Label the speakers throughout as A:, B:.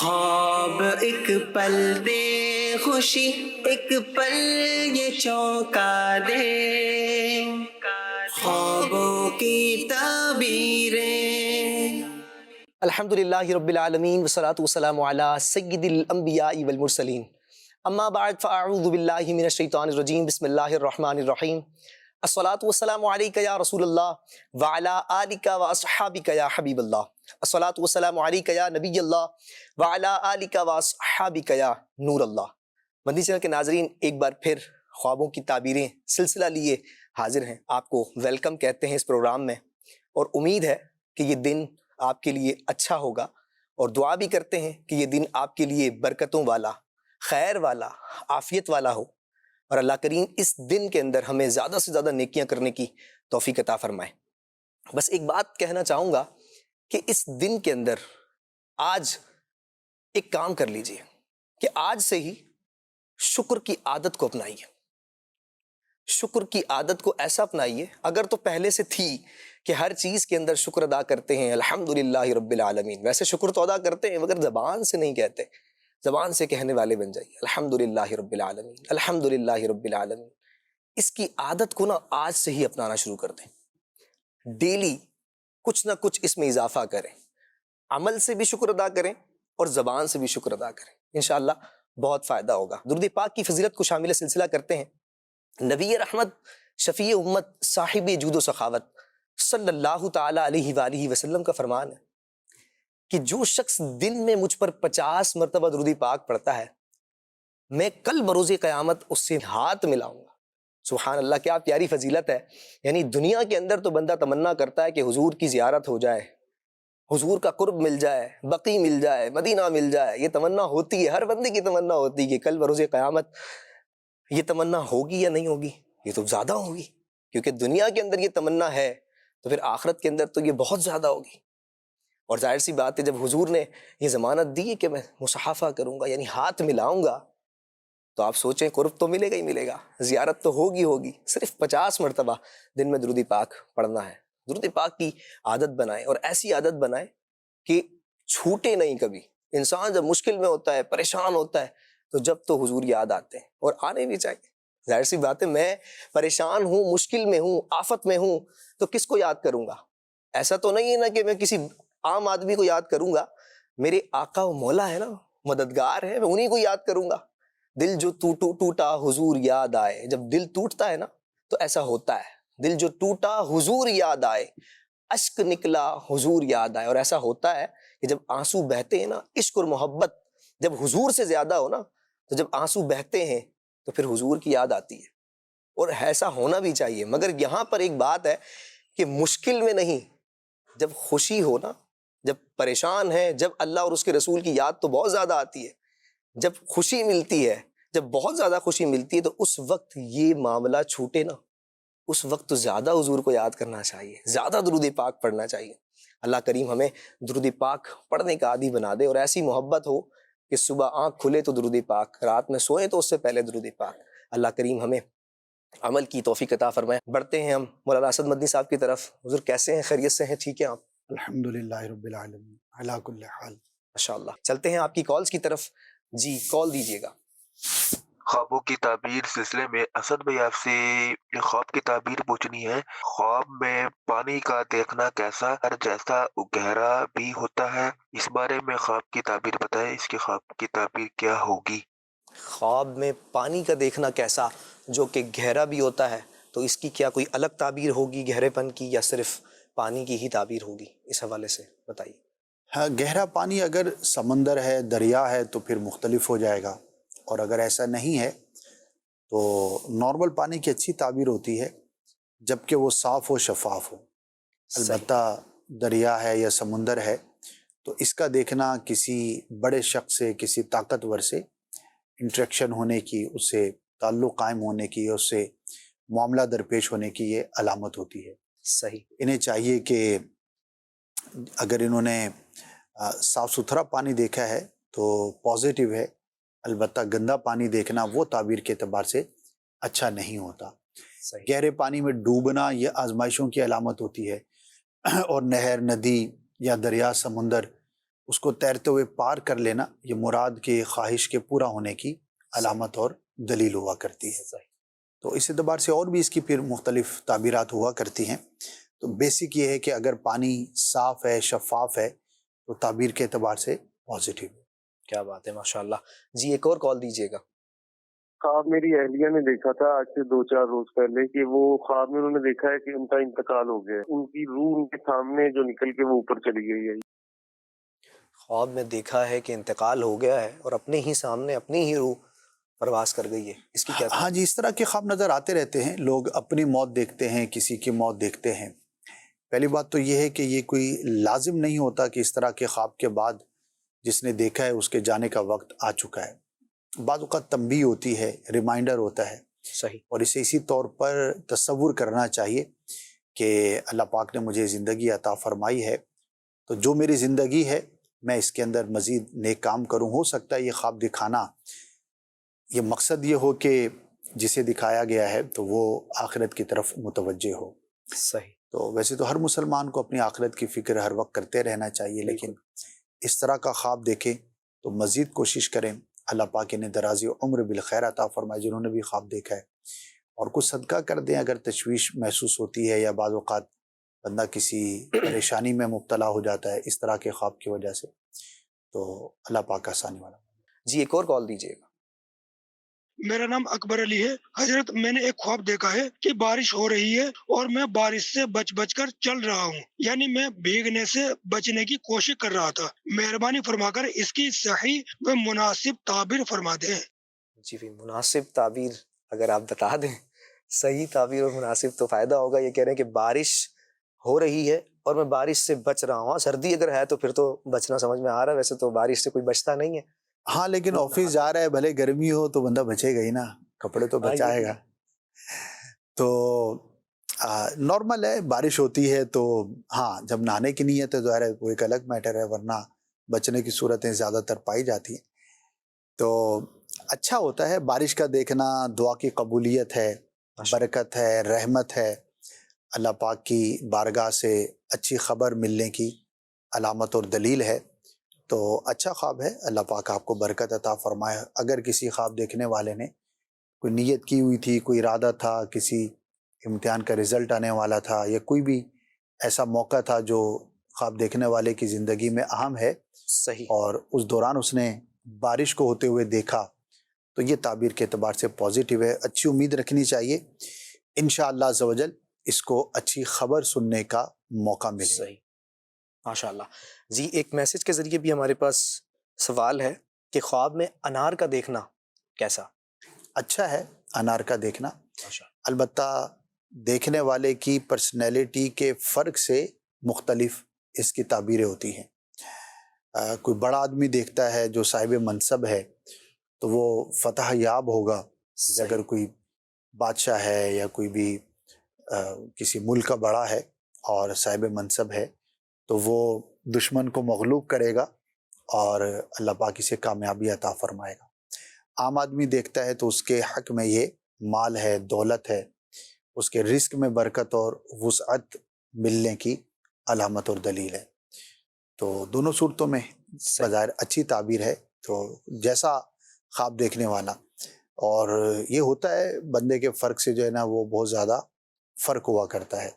A: خواب ایک پل دے خوشی، ایک پل یہ چونکا دے، خوابوں کی تعبیریں۔ الحمدللہ رب العالمین والصلاة والسلام علی سید الانبیاء والمرسلین، اما بعد فاعوذ باللہ من الشیطان الرجیم، بسم اللہ الرحمن الرحیم۔ الصلاة والسلام علیک یا رسول اللہ وعلی آلک واصحابک یا حبیب اللہ، الصلاة والسلام علیک یا نبی اللہ وعلی آلک واصحابک یا نور اللہ۔ مدنی چینل کے ناظرین، ایک بار پھر خوابوں کی تعبیریں سلسلہ لیے حاضر ہیں۔ آپ کو ویلکم کہتے ہیں اس پروگرام میں، اور امید ہے کہ یہ دن آپ کے لیے اچھا ہوگا، اور دعا بھی کرتے ہیں کہ یہ دن آپ کے لیے برکتوں والا، خیر والا، عافیت والا ہو، اور اللہ کریم اس دن کے اندر ہمیں زیادہ سے زیادہ نیکیاں کرنے کی توفیق عطا فرمائے۔ بس ایک بات کہنا چاہوں گا کہ اس دن کے اندر آج ایک کام کر لیجئے کہ آج سے ہی شکر کی عادت کو اپنائیے۔ شکر کی عادت کو ایسا اپنائیے، اگر تو پہلے سے تھی کہ ہر چیز کے اندر شکر ادا کرتے ہیں الحمدللہ رب العالمین، ویسے شکر تو ادا کرتے ہیں مگر زبان سے نہیں کہتے، زبان سے کہنے والے بن جائیے الحمدللہ رب العالمین، الحمدللہ رب العالمین۔ اس کی عادت کو نا آج سے ہی اپنانا شروع کر دیں، ڈیلی کچھ نہ کچھ اس میں اضافہ کریں، عمل سے بھی شکر ادا کریں اور زبان سے بھی شکر ادا کریں، انشاءاللہ بہت فائدہ ہوگا۔ درود پاک کی فضیلت کو شامل سلسلہ کرتے ہیں۔ نبی رحمت، شفیع امت، صاحب جود و سخاوت صلی اللہ تعالی علیہ وآلہ وسلم کا فرمان ہے کہ جو شخص دن میں مجھ پر 50 مرتبہ درود پاک پڑھتا ہے، میں کل بروز قیامت اس سے ہاتھ ملاؤں گا۔ سبحان اللہ، کیا پیاری فضیلت ہے۔ یعنی دنیا کے اندر تو بندہ تمنا کرتا ہے کہ حضور کی زیارت ہو جائے، حضور کا قرب مل جائے، بقی مل جائے، مدینہ مل جائے، یہ تمنا ہوتی ہے، ہر بندے کی تمنا ہوتی ہے کہ کل بروز قیامت یہ تمنا ہوگی یا نہیں ہوگی؟ یہ تو زیادہ ہوگی، کیونکہ دنیا کے اندر یہ تمنا ہے تو پھر آخرت کے اندر تو یہ بہت زیادہ ہوگی۔ اور ظاہر سی بات ہے، جب حضور نے یہ ضمانت دی کہ میں مصافحہ کروں گا، یعنی ہاتھ ملاؤں گا، تو آپ سوچیں قرب تو ملے گا ہی ملے گا، زیارت تو ہوگی۔ صرف 50 مرتبہ دن میں درود پاک پڑھنا ہے۔ درود پاک کی عادت بنائیں، اور ایسی عادت بنائیں کہ چھوٹے نہیں کبھی۔ انسان جب مشکل میں ہوتا ہے، پریشان ہوتا ہے، تو جب تو حضور یاد آتے ہیں، اور آنے بھی چاہیے۔ ظاہر سی بات ہے، میں پریشان ہوں، مشکل میں ہوں، آفت میں ہوں، تو کس کو یاد کروں گا؟ ایسا تو نہیں ہے نا کہ میں کسی عام آدمی کو یاد کروں گا، میرے آقا و مولا ہے نا، مددگار ہے، میں انہی کو یاد کروں گا۔ دل جو ٹوٹا حضور یاد آئے، جب دل ٹوٹتا ہے نا تو ایسا ہوتا ہے، دل جو ٹوٹا حضور یاد آئے، اشک نکلا حضور یاد آئے۔ اور ایسا ہوتا ہے کہ جب آنسو بہتے ہیں نا، عشق اور محبت جب حضور سے زیادہ ہو نا، تو جب آنسو بہتے ہیں تو پھر حضور کی یاد آتی ہے، اور ایسا ہونا بھی چاہیے۔ مگر یہاں پر ایک بات ہے کہ مشکل میں نہیں، جب خوشی ہو نا، جب پریشان ہے، جب اللہ اور اس کے رسول کی یاد تو بہت زیادہ آتی ہے۔ جب خوشی ملتی ہے، جب بہت زیادہ خوشی ملتی ہے، تو اس وقت یہ معاملہ چھوٹے نا، اس وقت تو زیادہ حضور کو یاد کرنا چاہیے، زیادہ درود پاک پڑھنا چاہیے۔ اللہ کریم ہمیں درود پاک پڑھنے کا عادی بنا دے، اور ایسی محبت ہو کہ صبح آنکھ کھلے تو درود پاک، رات میں سوئیں تو اس سے پہلے درود پاک۔ اللہ کریم ہمیں عمل کی توفیق عطا فرمائے۔ بڑھتے ہیں ہم مولانا اسد مدنی صاحب کی طرف۔ حضور کیسے ہیں؟ خیریت سے ہیں؟ ٹھیک ہیں آپ؟
B: الحمدللہ رب العالمین علی کل حال۔
A: ماشاءاللہ۔ چلتے ہیں آپ کی کالز کی طرف۔ جی، کال دیجیے گا۔
C: خوابوں کی تعبیر سلسلے میں اسد بھائی آپ سے یہ خواب کی تعبیر پوچھنی ہے۔ خواب میں پانی کا دیکھنا کیسا اور جیسا گہرا بھی ہوتا ہے، اس بارے میں خواب کی تعبیر بتائیں، اس کی خواب کی تعبیر کیا ہوگی؟
A: خواب میں پانی کا دیکھنا کیسا جو کہ گہرا بھی ہوتا ہے، تو اس کی کیا کوئی الگ تعبیر ہوگی گہرے پن کی، یا صرف پانی کی ہی تعبیر ہوگی؟ اس حوالے سے بتائیے۔
B: ہاں، گہرا پانی اگر سمندر ہے، دریا ہے، تو پھر مختلف ہو جائے گا، اور اگر ایسا نہیں ہے تو نارمل پانی کی اچھی تعبیر ہوتی ہے، جبکہ وہ صاف و شفاف ہو۔ البتہ دریا ہے یا سمندر ہے تو اس کا دیکھنا کسی بڑے شخص سے، کسی طاقتور سے انٹریکشن ہونے کی، اس سے تعلق قائم ہونے کی، اس سے معاملہ درپیش ہونے کی یہ علامت ہوتی ہے۔
A: صحیح۔
B: انہیں چاہیے کہ اگر انہوں نے صاف ستھرا پانی دیکھا ہے تو پازیٹیو ہے، البتہ گندا پانی دیکھنا وہ تعبیر کے اعتبار سے اچھا نہیں ہوتا۔
A: صحیح۔
B: گہرے پانی میں ڈوبنا یہ آزمائشوں کی علامت ہوتی ہے، اور نہر، ندی یا دریا، سمندر، اس کو تیرتے ہوئے پار کر لینا یہ مراد کی خواہش کے پورا ہونے کی علامت اور دلیل ہوا کرتی ہے۔ تو اس اعتبار سے اور بھی اس کی پھر مختلف تعبیرات ہوا کرتی ہیں۔ تو بیسک یہ ہے کہ اگر پانی صاف ہے، شفاف ہے، تو تعبیر کے اعتبار سے پازیٹیو ہے۔
A: کیا بات ہے، ماشاءاللہ۔ جی ایک اور کال دیجیے گا۔
D: خواب میری اہلیہ نے دیکھا تھا آج سے 2-4 روز پہلے کہ وہ خواب میں انہوں نے دیکھا ہے کہ ان کا انتقال ہو گیا ہے، ان کی روح ان کے سامنے جو نکل کے وہ اوپر چلی گئی ہے۔
A: خواب میں دیکھا ہے کہ انتقال ہو گیا ہے اور اپنے ہی سامنے اپنی ہی روح پرواز کر گئی ہے، اس کی کیا؟
B: ہاں جی، اس طرح کے خواب نظر آتے رہتے ہیں، لوگ اپنی موت دیکھتے ہیں، کسی کی موت دیکھتے ہیں۔ پہلی بات تو یہ ہے کہ یہ کوئی لازم نہیں ہوتا کہ اس طرح کے خواب کے بعد جس نے دیکھا ہے اس کے جانے کا وقت آ چکا ہے۔ بعض اوقات تنبیہ ہوتی ہے، ریمائنڈر ہوتا ہے،
A: صحیح۔
B: اور اسے اسی طور پر تصور کرنا چاہیے کہ اللہ پاک نے مجھے زندگی عطا فرمائی ہے، تو جو میری زندگی ہے میں اس کے اندر مزید نیک کام کروں۔ ہو سکتا ہے یہ خواب دکھانا، یہ مقصد یہ ہو کہ جسے دکھایا گیا ہے تو وہ آخرت کی طرف متوجہ ہو۔
A: صحیح۔
B: تو ویسے تو ہر مسلمان کو اپنی آخرت کی فکر ہر وقت کرتے رہنا چاہیے، لیکن اس طرح کا خواب دیکھیں تو مزید کوشش کریں۔ اللہ پاک نے درازی عمر بالخیر عطا فرمائے جنہوں نے بھی خواب دیکھا ہے، اور کچھ صدقہ کر دیں اگر تشویش محسوس ہوتی ہے یا بعض اوقات بندہ کسی پریشانی میں مبتلا ہو جاتا ہے اس طرح کے خواب کی وجہ سے، تو اللہ پاک آسانی والا۔
A: جی ایک اور کال دیجیے گا۔
E: میرا نام اکبر علی ہے حضرت، میں نے ایک خواب دیکھا ہے کہ بارش ہو رہی ہے اور میں بارش سے بچ بچ کر چل رہا ہوں، یعنی میں بھیگنے سے بچنے کی کوشش کر رہا تھا۔ مہربانی فرما کر اس کی صحیح و مناسب تعبیر فرما دیں۔
A: جی بھی مناسب تعبیر اگر آپ بتا دیں، صحیح تعبیر اور مناسب، تو فائدہ ہوگا۔ یہ کہہ رہے ہیں کہ بارش ہو رہی ہے اور میں بارش سے بچ رہا ہوں۔ سردی اگر ہے تو پھر تو بچنا سمجھ میں آ رہا ہے، ویسے تو بارش سے کوئی بچتا نہیں ہے۔
B: ہاں لیکن آفس جا رہا ہے، بھلے گرمی ہو تو بندہ بچے گا ہی نا، کپڑے تو بچائے گا۔ تو نارمل ہے، بارش ہوتی ہے تو ہاں جب نہانے کی نیت ہے ظاہر ہے وہ ایک الگ میٹر ہے، ورنہ بچنے کی صورتیں زیادہ تر پائی جاتی ہیں۔ تو اچھا ہوتا ہے بارش کا دیکھنا، دعا کی قبولیت ہے، برکت ہے، رحمت ہے، اللہ پاک کی بارگاہ سے اچھی خبر ملنے کی علامت اور دلیل ہے۔ تو اچھا خواب ہے، اللہ پاک آپ کو برکت عطا فرمائے۔ اگر کسی خواب دیکھنے والے نے کوئی نیت کی ہوئی تھی، کوئی ارادہ تھا، کسی امتحان کا رزلٹ آنے والا تھا، یا کوئی بھی ایسا موقع تھا جو خواب دیکھنے والے کی زندگی میں اہم ہے،
A: صحیح،
B: اور اس دوران اس نے بارش کو ہوتے ہوئے دیکھا، تو یہ تعبیر کے اعتبار سے پازیٹیو ہے۔ اچھی امید رکھنی چاہیے، انشاءاللہ عز و جل اس کو اچھی خبر سننے کا موقع ملے۔
A: صحیح، ماشاءاللہ۔ جی ایک میسج کے ذریعے بھی ہمارے پاس سوال ہے کہ خواب میں انار کا دیکھنا کیسا؟
B: اچھا ہے انار کا دیکھنا،
A: ماشاءاللہ۔
B: البتہ دیکھنے والے کی پرسنالٹی کے فرق سے مختلف اس کی تعبیریں ہوتی ہیں۔ کوئی بڑا آدمی دیکھتا ہے جو صاحب منصب ہے تو وہ فتح یاب ہوگا، اگر کوئی بادشاہ ہے یا کوئی بھی کسی ملک کا بڑا ہے اور صاحب منصب ہے تو وہ دشمن کو مغلوب کرے گا اور اللہ پاک اسے کامیابی عطا فرمائے گا۔ عام آدمی دیکھتا ہے تو اس کے حق میں یہ مال ہے، دولت ہے، اس کے رزق میں برکت اور وسعت ملنے کی علامت اور دلیل ہے۔ تو دونوں صورتوں میں بظاہر اچھی تعبیر ہے، تو جیسا خواب دیکھنے والا، اور یہ ہوتا ہے بندے کے فرق سے جو ہے نا وہ بہت زیادہ فرق ہوا کرتا ہے۔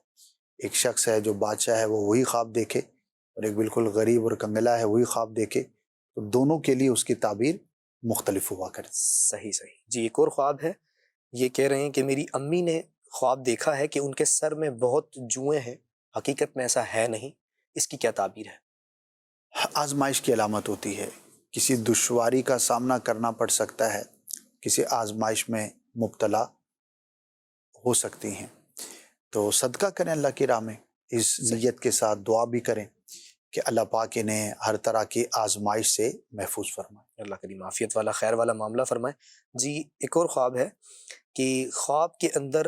B: ایک شخص ہے جو بادشاہ ہے وہ وہی خواب دیکھے، اور ایک بالکل غریب اور کنگلا ہے وہی خواب دیکھے، تو دونوں کے لیے اس کی تعبیر مختلف ہوا کرتی۔
A: صحیح صحیح۔ جی ایک اور خواب ہے، یہ کہہ رہے ہیں کہ میری امی نے خواب دیکھا ہے کہ ان کے سر میں بہت جوئیں ہیں، حقیقت میں ایسا ہے نہیں، اس کی کیا تعبیر ہے؟
B: آزمائش کی علامت ہوتی ہے، کسی دشواری کا سامنا کرنا پڑ سکتا ہے، کسی آزمائش میں مبتلا ہو سکتی ہیں، تو صدقہ کریں اللہ کی راہ میں، اس نیت کے ساتھ دعا بھی کریں کہ اللہ پاک انہیں ہر طرح کی آزمائش سے محفوظ فرمائے۔
A: اللہ کریم عافیت والا خیر والا معاملہ فرمائے۔ جی ایک اور خواب ہے کہ خواب کے اندر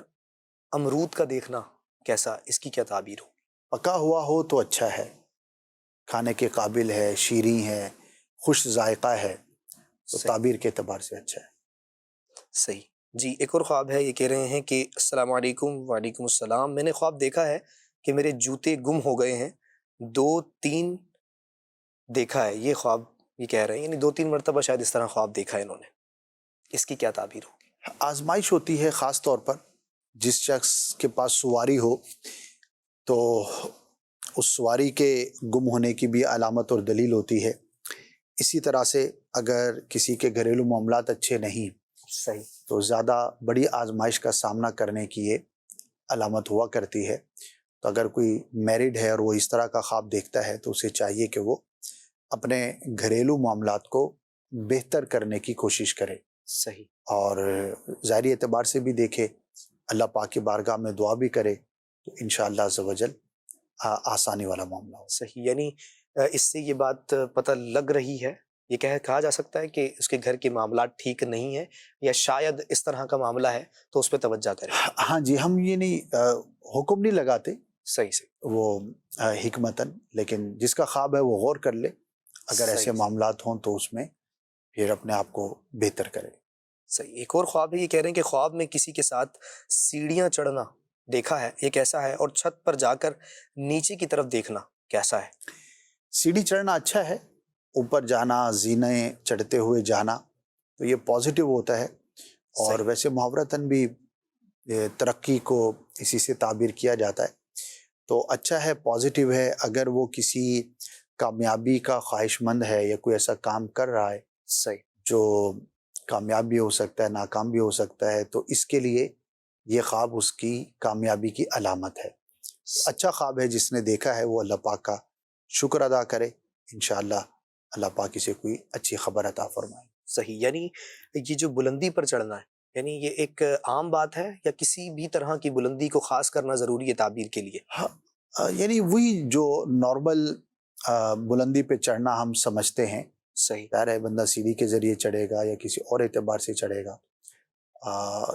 A: امرود کا دیکھنا کیسا، اس کی کیا تعبیر ہو؟
B: پکا ہوا ہو تو اچھا ہے، کھانے کے قابل ہے، شیریں ہے، خوش ذائقہ ہے، تو تعبیر کے اعتبار سے اچھا ہے۔
A: صحیح۔ جی ایک اور خواب ہے، یہ کہہ رہے ہیں کہ السلام علیکم۔ وعلیکم السلام۔ میں نے خواب دیکھا ہے کہ میرے جوتے گم ہو گئے ہیں، 2-3 دیکھا ہے یہ خواب، یہ کہہ رہے ہیں یعنی 2-3 مرتبہ شاید اس طرح خواب دیکھا ہے انہوں نے، اس کی کیا تعبیر ہوگی؟
B: آزمائش ہوتی ہے، خاص طور پر جس شخص کے پاس سواری ہو تو اس سواری کے گم ہونے کی بھی علامت اور دلیل ہوتی ہے. اسی طرح سے اگر کسی کے گھریلو معاملات اچھے نہیں
A: صحیح.
B: تو زیادہ بڑی آزمائش کا سامنا کرنے کی یہ علامت ہوا کرتی ہے. تو اگر کوئی میرڈ ہے اور وہ اس طرح کا خواب دیکھتا ہے تو اسے چاہیے کہ وہ اپنے گھریلو معاملات کو بہتر کرنے کی کوشش کرے،
A: صحیح.
B: اور ظاہری اعتبار سے بھی دیکھے، اللہ پاک کی بارگاہ میں دعا بھی کرے تو انشاءاللہ عز و جل آسانی والا معاملہ ہو.
A: صحیح. یعنی اس سے یہ بات پتہ لگ رہی ہے، یہ کہا جا سکتا ہے کہ اس کے گھر کے معاملات ٹھیک نہیں ہیں، یا شاید اس طرح کا معاملہ ہے تو اس پہ توجہ کریں.
B: ہاں جی، ہم یہ نہیں حکم نہیں لگاتے
A: صحیح صحیح.
B: وہ حکمتاً، لیکن جس کا خواب ہے وہ غور کر لے، اگر ایسے
A: صحیح.
B: معاملات ہوں تو اس میں پھر اپنے آپ کو بہتر کرے.
A: صحیح. ایک اور خواب ہے، یہ کہہ رہے ہیں کہ خواب میں کسی کے ساتھ سیڑھیاں چڑھنا دیکھا ہے، یہ کیسا ہے؟ اور چھت پر جا کر نیچے کی طرف دیکھنا کیسا ہے؟
B: سیڑھی چڑھنا اچھا ہے، اوپر جانا، زینے چڑھتے ہوئے جانا تو یہ پازیٹیو ہوتا ہے. اور
A: صحیح.
B: ویسے محاورتاً بھی ترقی کو اسی سے تعبیر کیا جاتا ہے، تو اچھا ہے، پازیٹیو ہے. اگر وہ کسی کامیابی کا خواہش مند ہے یا کوئی ایسا کام کر رہا ہے
A: صحیح.
B: جو کامیاب بھی ہو سکتا ہے، ناکام بھی ہو سکتا ہے، تو اس کے لیے یہ خواب اس کی کامیابی کی علامت ہے. اچھا خواب ہے، جس نے دیکھا ہے وہ اللہ پاک کا شکر ادا کرے، انشاءاللہ اللہ پاک اسے کوئی اچھی خبر عطا فرمائے.
A: صحیح. یعنی یہ جو بلندی پر چڑھنا ہے، یعنی یہ ایک عام بات ہے یا کسی بھی طرح کی بلندی کو خاص کرنا ضروری ہے تعبیر کے لیے؟
B: ہاں، یعنی وہی جو نارمل بلندی پہ چڑھنا ہم سمجھتے ہیں.
A: صحیح.
B: ظاہر ہے بندہ سیڑھی کے ذریعے چڑھے گا یا کسی اور اعتبار سے چڑھے گا،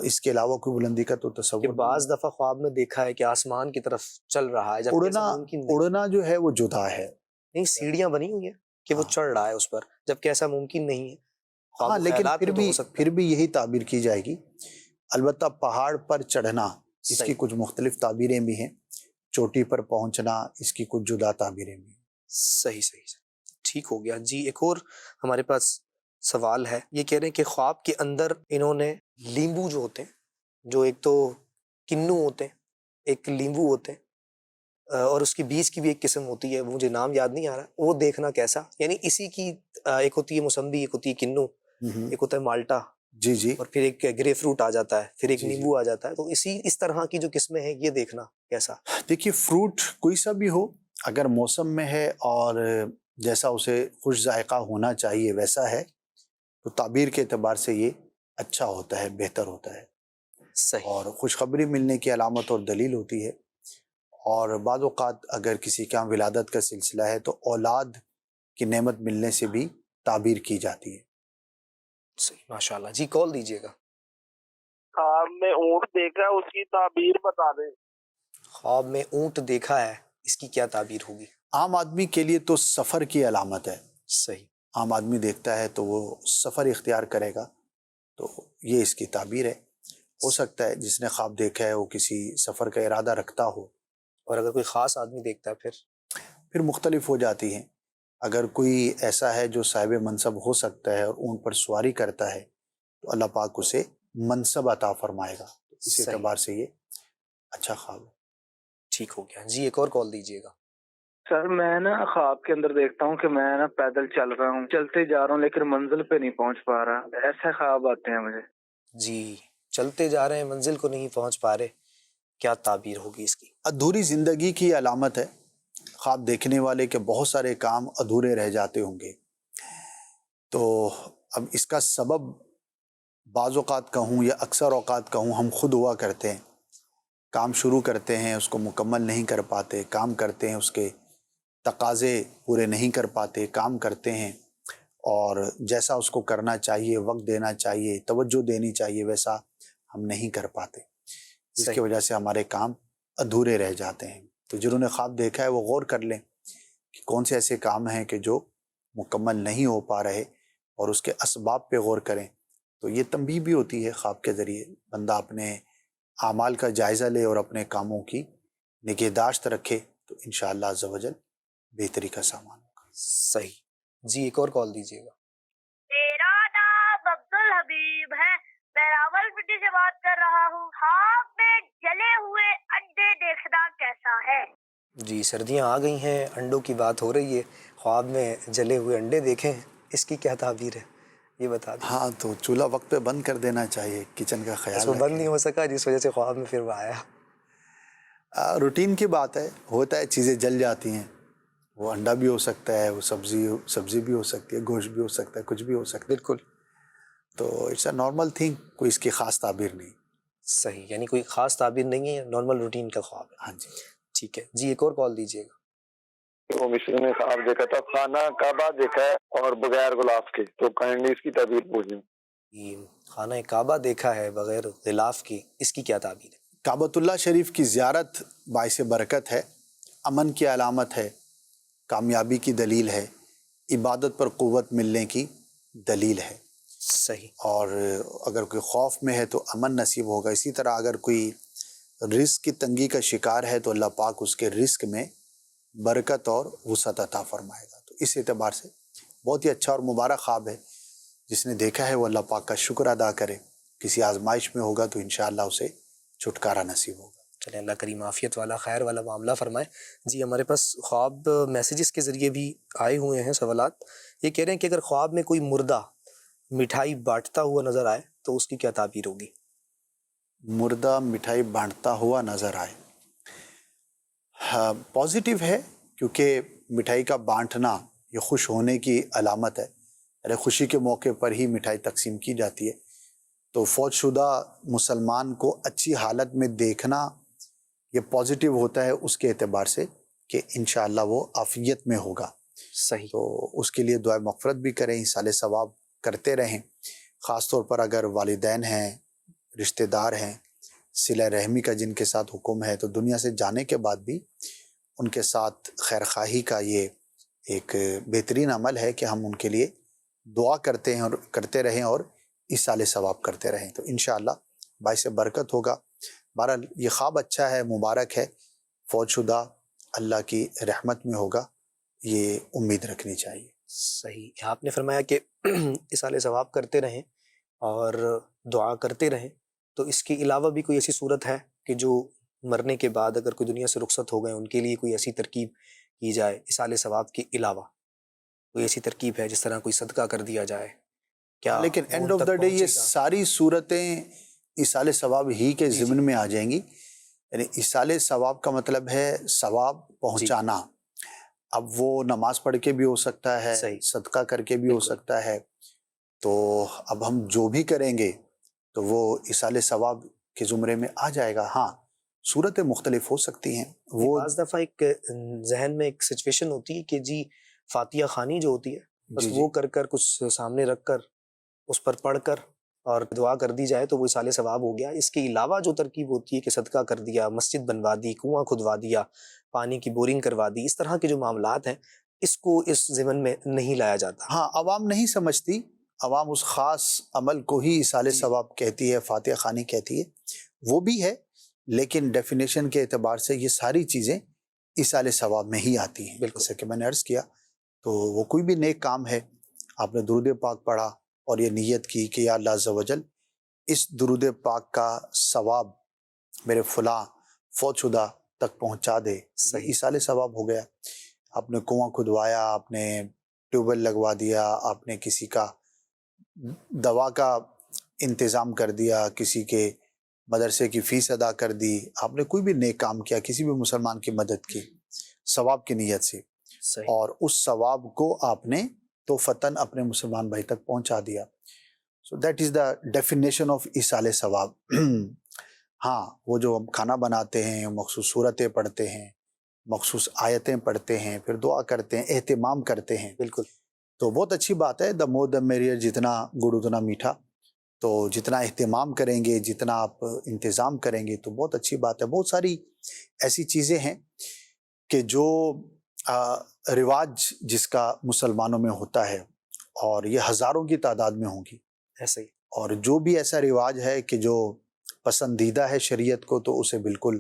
B: اس کے علاوہ کوئی بلندی کا تو
A: کہ
B: تصور نہیں.
A: بعض دفعہ خواب میں دیکھا ہے کہ آسمان کی طرف چل رہا ہے، جبکہ ایسا ممکن نہیں.
B: اڑنا جو ہے وہ جدا ہے.
A: نہیں، سیڑھیاں بنی ہوئی ہیں کہ وہ
B: ہاں.
A: چڑھ رہا ہے اس پر، جبکہ ایسا ممکن نہیں ہے. خواب
B: ہاں،
A: و
B: لیکن
A: خیالات میں تو ہو سکتا ہے.
B: پھر بھی یہی تعبیر کی جائے گی. البتہ پہاڑ پر چڑھنا اس کی
A: صحیح.
B: کچھ مختلف تعبیریں بھی ہیں، چوٹی پر پہنچنا اس کی کچھ جدا تعبیریں بھی ہیں.
A: صحیح صحیح صحیح. ٹھیک ہو گیا جی. ایک اور ہمارے پاس سوال ہے، یہ کہہ رہے ہیں کہ خواب کے اندر انہوں نے لیمبو جو ہوتے ہیں، جو ایک تو کنو ہوتے ہیں، ایک لیمبو ہوتے ہیں، اور اس کی بیج کی بھی ایک قسم ہوتی ہے، مجھے نام یاد نہیں آ رہا، وہ دیکھنا کیسا؟ یعنی اسی کی ایک ہوتی ہے موسمبی، ایک ہوتی ہے کنو، ایک ہوتا ہے مالٹا،
B: جی جی
A: اور پھر ایک گرے فروٹ آ جاتا ہے، پھر ایک
B: جی جی.
A: نیمبو آ جاتا ہے. تو اس طرح کی جو قسمیں ہیں یہ دیکھنا کیسا؟
B: دیکھیے، فروٹ کوئی سا بھی ہو، اگر موسم میں ہے اور جیسا اسے خوش ذائقہ ہونا چاہیے ویسا ہے تو تعبیر کے اعتبار سے یہ اچھا ہوتا ہے، بہتر ہوتا ہے،
A: صحیح.
B: اور خوشخبری ملنے کی علامت اور دلیل ہوتی ہے. اور بعض اوقات اگر کسی کا ولادت کا سلسلہ ہے تو اولاد کی نعمت ملنے سے بھی تعبیر کی جاتی ہے.
A: صحیح. ماشاءاللہ جی. کال دیجیے گا.
F: خواب میں اونٹ دیکھا، اس کی تعبیر بتا دیں.
A: خواب میں اونٹ دیکھا ہے، اس کی کیا تعبیر ہوگی؟
B: عام آدمی کے لیے تو سفر کی علامت ہے.
A: صحیح.
B: عام آدمی دیکھتا ہے تو وہ سفر اختیار کرے گا، تو یہ اس کی تعبیر ہے. ہو سکتا ہے جس نے خواب دیکھا ہے وہ کسی سفر کا ارادہ رکھتا ہو.
A: اور اگر کوئی خاص آدمی دیکھتا ہے
B: پھر مختلف ہو جاتی ہیں. اگر کوئی ایسا ہے جو صاحب منصب ہو سکتا ہے اور اونٹ پر سواری کرتا ہے تو اللہ پاک اسے منصب عطا فرمائے گا. اس
A: صحیح.
B: اعتبار سے یہ اچھا خواب ہے.
A: ٹھیک ہو گیا جی. ایک اور کال دیجیے گا.
F: سر میں نا خواب کے اندر دیکھتا ہوں کہ میں نا پیدل چل رہا ہوں، چلتے جا رہا ہوں لیکن منزل پہ نہیں پہنچ پا رہا. ایسے خواب آتے ہیں مجھے.
A: جی. چلتے جا رہے ہیں، منزل کو نہیں پہنچ پا رہے، کیا تعبیر ہوگی اس کی؟
B: ادھوری زندگی کی علامت ہے. خواب دیکھنے والے کے بہت سارے کام ادھورے رہ جاتے ہوں گے. تو اب اس کا سبب بعض اوقات کہوں یا اکثر اوقات کہوں ہم خود ہوا کرتے ہیں. کام شروع کرتے ہیں، اس کو مکمل نہیں کر پاتے، کام کرتے ہیں، اس کے تقاضے پورے نہیں کر پاتے، کام کرتے ہیں اور جیسا اس کو کرنا چاہیے، وقت دینا چاہیے، توجہ دینی چاہیے، ویسا ہم نہیں کر پاتے، جس کی وجہ سے ہمارے کام ادھورے رہ جاتے ہیں. تو جنہوں نے خواب دیکھا ہے وہ غور کر لیں کہ کون سے ایسے کام ہیں کہ جو مکمل نہیں ہو پا رہے اور اس کے اسباب پہ غور کریں. تو یہ تنبیہ بھی ہوتی ہے خواب کے ذریعے. بندہ اپنے اعمال کا جائزہ لے اور اپنے کاموں کی نگہداشت رکھے تو انشاءاللہ عز و جل بہتری کا سامان ہوگا.
A: صحیح. جی ایک اور کال دیجیے گا.
G: میرا نام عبدل حبیب ہے، میں راولپنڈی سے بات کر رہا ہوں. خواب میں جلے ہوئے انڈے دیکھنا کیسا ہے؟
A: جی سردیاں آ گئی ہیں، انڈوں کی بات ہو رہی ہے، خواب میں جلے ہوئے انڈے دیکھیں، اس کی کیا تعبیر ہے یہ بتا دیں.
B: ہاں تو چولہا وقت پہ بند کر دینا چاہیے، کچن کا
A: اس
B: خیال
A: میں بند
B: رکھیں.
A: نہیں ہو سکا جس وجہ سے خواب میں پھر وہ آیا.
B: روٹین کی بات ہے، ہوتا ہے چیزیں جل جاتی ہیں. وہ انڈا بھی ہو سکتا ہے، وہ سبزی بھی ہو سکتی ہے، گوشت بھی ہو سکتا ہے، کچھ بھی ہو سکتا ہے.
A: بالکل
B: تو اٹس اے نارمل تھنگ، کوئی اس کی خاص تعبیر نہیں.
A: صحیح، یعنی کوئی خاص تعبیر نہیں ہے، نارمل روٹین کا خواب ہے.
B: ہاں جی.
A: ٹھیک ہے جی ایک اور کال دیجیے گا.
H: تو مصر میں خواب دیکھا تھا، خانہ کعبہ دیکھا ہے اور بغیر غلاف کے، تو کائنڈلی اس کی تعبیر پوچھیں.
A: یہ خانہ کعبہ دیکھا ہے بغیر غلاف کی، اس کی کیا تعبیر ہے؟
B: کعبۃ اللہ شریف کی زیارت باعث برکت ہے، امن کی علامت ہے، کامیابی کی دلیل ہے، عبادت پر قوت ملنے کی دلیل ہے.
A: صحیح.
B: اور اگر کوئی خوف میں ہے تو امن نصیب ہوگا. اسی طرح اگر کوئی رزق کی تنگی کا شکار ہے تو اللہ پاک اس کے رزق میں برکت اور وسعت عطا فرمائے گا. تو اس اعتبار سے بہت ہی اچھا اور مبارک خواب ہے. جس نے دیکھا ہے وہ اللہ پاک کا شکر ادا کرے. کسی آزمائش میں ہوگا تو انشاءاللہ اسے چھٹکارا نصیب ہوگا.
A: چلیں اللہ کریم عافیت والا خیر والا معاملہ فرمائے. جی ہمارے پاس خواب میسیجز کے ذریعے بھی آئے ہوئے ہیں سوالات. یہ کہہ رہے ہیں کہ اگر خواب میں کوئی مردہ مٹھائی بانٹتا ہوا نظر آئے تو اس کی کیا تعبیر ہوگی؟
B: مردہ مٹھائی بانٹتا ہوا نظر آئے، ہاں پازیٹیو ہے، کیونکہ مٹھائی کا بانٹنا یہ خوش ہونے کی علامت ہے. ارے خوشی کے موقع پر ہی مٹھائی تقسیم کی جاتی ہے. تو فوت شدہ مسلمان کو اچھی حالت میں دیکھنا یہ پازیٹیو ہوتا ہے اس کے اعتبار سے کہ انشاءاللہ وہ عافیت میں ہوگا.
A: صحیح.
B: تو اس کے لیے دعائے مغفرت بھی کریں، ایصال ثواب کرتے رہیں. خاص طور پر اگر والدین ہیں، رشتہ دار ہیں، صلہ رحمی کا جن کے ساتھ حکم ہے، تو دنیا سے جانے کے بعد بھی ان کے ساتھ خیر خواہی کا یہ ایک بہترین عمل ہے کہ ہم ان کے لیے دعا کرتے ہیں اور کرتے رہیں اور ایصال ثواب کرتے رہیں. تو انشاءاللہ باعث برکت ہوگا. بہرحال یہ خواب اچھا ہے، مبارک ہے. فوت شدہ اللہ کی رحمت میں ہوگا، یہ امید رکھنی چاہیے.
A: صحیح. آپ نے فرمایا کہ ایصال ثواب کرتے رہیں اور دعا کرتے رہیں. تو اس کے علاوہ بھی کوئی ایسی صورت ہے کہ جو مرنے کے بعد اگر کوئی دنیا سے رخصت ہو گئے ان کے لیے کوئی ایسی ترکیب کی جائے ایصال ثواب کے علاوہ؟ کوئی ایسی ترکیب ہے جس طرح کوئی صدقہ کر دیا جائے؟ کیا
B: لیکن
A: وہ
B: اینڈ
A: ان
B: آف
A: تک
B: دا ڈے یہ
A: پہنچے گا؟
B: ساری صورتیں ایصال ثواب ہی کے
A: جی
B: ضمن میں آ جائیں گی. یعنی ایصال ثواب کا مطلب ہے ثواب پہنچانا. اب وہ نماز پڑھ کے بھی ہو سکتا ہے،
A: صحیح.
B: صدقہ کر کے بھی ہو
A: بالکل.
B: سکتا ہے. تو اب ہم جو بھی کریں گے تو وہ ایصال ثواب کے زمرے میں آ جائے گا. ہاں صورتیں مختلف ہو سکتی ہیں. وہ
A: بعض دفعہ ایک ذہن میں ایک سچویشن ہوتی ہے کہ جی فاتحہ خوانی جو ہوتی ہے بس
B: جی
A: وہ کر کر کچھ سامنے رکھ کر اس پر پڑھ کر اور دعا کر دی جائے تو وہ ایصال ثواب ہو گیا. اس کے علاوہ جو ترکیب ہوتی ہے کہ صدقہ کر دیا، مسجد بنوا دی، کنواں کھدوا دیا، پانی کی بورنگ کروا دی، اس طرح کے جو معاملات ہیں اس کو اس ضمن میں نہیں لایا جاتا.
B: ہاں عوام نہیں سمجھتی، عوام اس خاص عمل کو ہی ایصال ثواب کہتی ہے، فاتحہ خوانی کہتی ہے. وہ بھی ہے لیکن ڈیفینیشن کے اعتبار سے یہ ساری چیزیں ایصال ثواب میں ہی آتی ہیں. جیسے کہ میں نے عرض کیا تو وہ کوئی بھی نیک کام ہے، آپ نے درود پاک پڑھا اور یہ نیت کی کہ یا اللہ عز و جل اس درود پاک کا ثواب میرے فلاں فوت شدہ تک پہنچا دے،
A: صحیح.
B: ایصال ثواب ہو گیا. آپ نے کنواں کھدوایا، آپ نے ٹیوب ویل لگوا دیا، آپ نے کسی کا دوا کا انتظام کر دیا، کسی کے مدرسے کی فیس ادا کر دی، آپ نے کوئی بھی نیک کام کیا، کسی بھی مسلمان کی مدد کی ثواب کی نیت سے،
A: صحیح.
B: اور اس ثواب کو آپ نے تو فتن اپنے مسلمان بھائی تک پہنچا دیا. So that is the definition of ایصال ثواب. ہاں وہ جو ہم کھانا بناتے ہیں، مخصوص صورتیں پڑھتے ہیں، مخصوص آیتیں پڑھتے ہیں، پھر دعا کرتے ہیں، اہتمام کرتے ہیں،
A: بالکل
B: تو بہت اچھی بات ہے. دا مور دا میریئر، جتنا گڑ اتنا میٹھا. تو جتنا اہتمام کریں گے، جتنا آپ انتظام کریں گے تو بہت اچھی بات ہے. بہت ساری ایسی چیزیں ہیں کہ جو رواج جس کا مسلمانوں میں ہوتا ہے اور یہ ہزاروں کی تعداد میں ہوں گی،
A: ایسے ہی.
B: اور جو بھی ایسا رواج ہے کہ جو پسندیدہ ہے شریعت کو تو اسے بالکل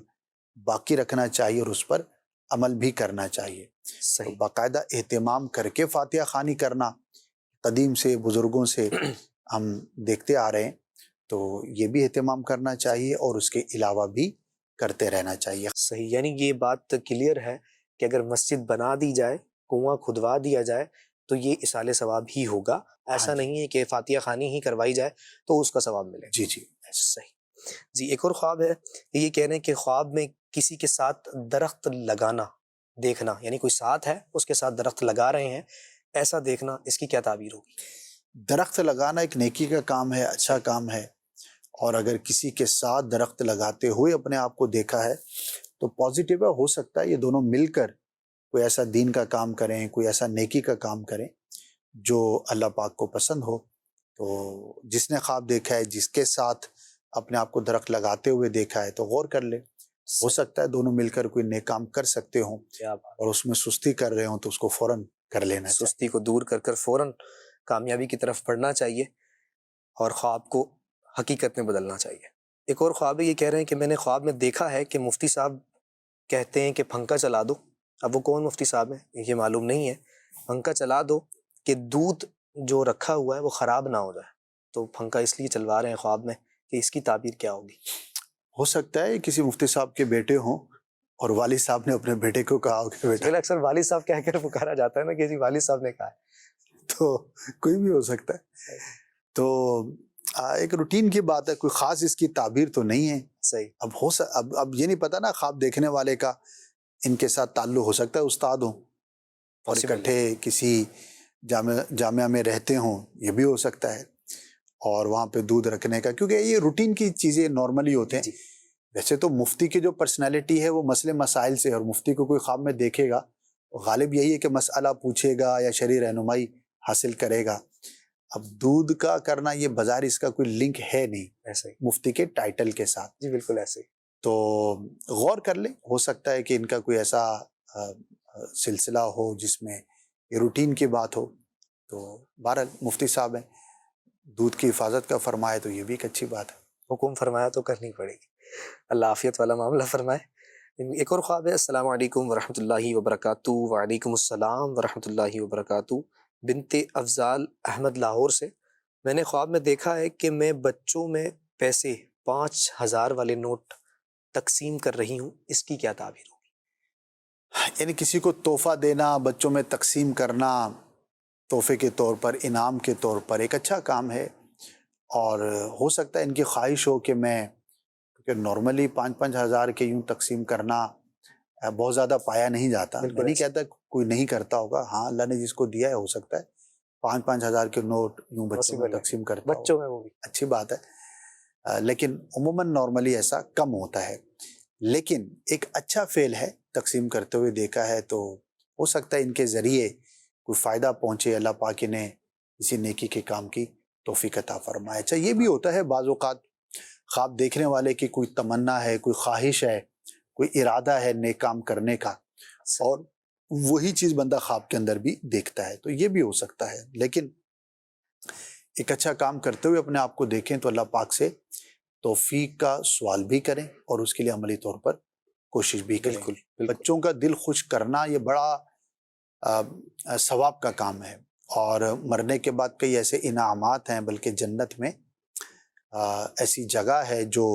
B: باقی رکھنا چاہیے اور اس پر عمل بھی کرنا چاہیے. تو
A: صحیح.
B: باقاعدہ اہتمام کر کے فاتحہ خوانی کرنا قدیم سے بزرگوں سے ہم دیکھتے آ رہے ہیں، تو یہ بھی اہتمام کرنا چاہیے اور اس کے علاوہ بھی کرتے رہنا چاہیے.
A: صحیح، یعنی یہ بات کلیئر ہے کہ اگر مسجد بنا دی جائے، کنواں کھدوا دیا جائے تو یہ اصال ثواب ہی ہوگا. ایسا
B: جی.
A: نہیں ہے کہ فاتحہ خوانی ہی کروائی جائے تو اس کا ثواب ملے.
B: جی جی.
A: صحیح جی. ایک اور خواب ہے، یہ کہہ رہے ہیں کہ خواب میں کسی کے ساتھ درخت لگانا دیکھنا، یعنی کوئی ساتھ ہے اس کے ساتھ درخت لگا رہے ہیں، ایسا دیکھنا، اس کی کیا تعبیر ہوگی؟
B: درخت لگانا ایک نیکی کا کام ہے، اچھا کام ہے، اور اگر کسی کے ساتھ درخت لگاتے ہوئے اپنے آپ کو دیکھا ہے تو پازیٹیو ہے. ہو سکتا ہے یہ دونوں مل کر کوئی ایسا دین کا کام کریں، کوئی ایسا نیکی کا کام کریں جو اللہ پاک کو پسند ہو. تو جس نے خواب دیکھا ہے، جس کے ساتھ اپنے آپ کو درخت لگاتے ہوئے دیکھا ہے تو غور کر لے. ہو سکتا ہے دونوں مل کر کوئی نیک کام کر سکتے ہوں،
A: کیا بات.
B: اور اس میں سستی کر رہے ہوں تو اس کو فوراً کر لینا چاہیے.
A: سستی کو دور کر کر فوراً کامیابی کی طرف بڑھنا چاہیے اور خواب کو حقیقت میں بدلنا چاہیے. ایک اور خواب ہے، یہ کہہ رہے ہیں کہ میں نے خواب میں دیکھا ہے کہ مفتی صاحب کہتے ہیں کہ پنکھا چلا دو. اب وہ کون مفتی صاحب ہیں یہ معلوم نہیں ہے. پنکھا چلا دو کہ دودھ جو رکھا ہوا ہے وہ خراب نہ ہو جائے. تو پنکھا اس لیے چلوا رہے ہیں خواب میں کہ اس کی تعبیر کیا ہوگی؟
B: ہو سکتا ہے کسی مفتی صاحب کے بیٹے ہوں اور والد صاحب نے اپنے بیٹے کو کہا ہو کہ بیٹا،
A: اکثر والد صاحب کہہ کر پکارا جاتا ہے نا کہ جی والد صاحب نے کہا ہے.
B: تو کوئی بھی ہو سکتا ہے. تو ایک روٹین کی بات ہے، کوئی خاص اس کی تعبیر تو نہیں ہے.
A: صحیح.
B: اب یہ نہیں پتا نا خواب دیکھنے والے کا ان کے ساتھ تعلق ہو سکتا ہے استاد ہوں اور
A: Possible
B: اکٹھے کسی جامعہ میں رہتے ہوں، یہ بھی ہو سکتا ہے، اور وہاں پہ دودھ رکھنے کا، کیونکہ یہ روٹین کی چیزیں نارملی ہوتے ہیں.
A: جی.
B: ویسے تو مفتی کی جو پرسنالٹی ہے وہ مسئلے مسائل سے، اور مفتی کو کوئی خواب میں دیکھے گا غالب یہی ہے کہ مسئلہ پوچھے گا یا شرعی رہنمائی حاصل کرے گا. اب دودھ کا کرنا یہ بظاہر اس کا کوئی لنک ہے نہیں
A: ایسے ہی.
B: مفتی کے ٹائٹل کے ساتھ.
A: جی بالکل ایسے ہی.
B: تو غور کر لیں، ہو سکتا ہے کہ ان کا کوئی ایسا سلسلہ ہو جس میں یہ روٹین کی بات ہو. تو بہرحال مفتی صاحب ہیں، دودھ کی حفاظت کا فرمائے تو یہ بھی ایک اچھی بات ہے.
A: حکم فرمایا تو کرنی پڑے گی. اللہ عافیت والا معاملہ فرمائے. ایک اور خواب ہے، السلام علیکم ورحمۃ اللہ وبرکاتہ. وعلیکم السلام ورحمۃ اللہ وبرکاتہ. بنت افضال احمد لاہور سے. میں نے خواب میں دیکھا ہے کہ میں بچوں میں پیسے 5000 والے نوٹ تقسیم کر رہی ہوں، اس کی کیا تعبیر ہوگی؟
B: یعنی کسی کو تحفہ دینا، بچوں میں تقسیم کرنا، تحفے کے طور پر، انعام کے طور پر، ایک اچھا کام ہے. اور ہو سکتا ہے ان کی خواہش ہو کہ میں، کیونکہ نارملی 5-5 ہزار کے یوں تقسیم کرنا بہت زیادہ پایا نہیں جاتا. میں نہیں کہتا کوئی نہیں کرتا ہوگا، ہاں اللہ نے جس کو دیا ہے ہو سکتا ہے 5-5 ہزار کے نوٹ یوں بچوں میں تقسیم کرتا
A: بچوں میں وہ بھی
B: اچھی بات ہے. لیکن عموماً نارملی ایسا کم ہوتا ہے. لیکن ایک اچھا فعل ہے، تقسیم کرتے ہوئے دیکھا ہے تو ہو سکتا ہے ان کے ذریعے کوئی فائدہ پہنچے، اللہ پاک نے کسی نیکی کے کام کی توفیق عطا فرمائے. اچھا یہ بھی ہوتا ہے بعض اوقات خواب دیکھنے والے کی کوئی تمنا ہے، کوئی خواہش ہے، کوئی ارادہ ہے نیک کام کرنے کا، اور وہی چیز بندہ خواب کے اندر بھی دیکھتا ہے، تو یہ بھی ہو سکتا ہے. لیکن ایک اچھا کام کرتے ہوئے اپنے آپ کو دیکھیں تو اللہ پاک سے توفیق کا سوال بھی کریں اور اس کے لیے عملی طور پر کوشش بھی کریں.
A: بالکل.
B: بچوں کا دل خوش کرنا یہ بڑا ثواب کا کام ہے، اور مرنے کے بعد کئی ایسے انعامات ہیں، بلکہ جنت میں ایسی جگہ ہے جو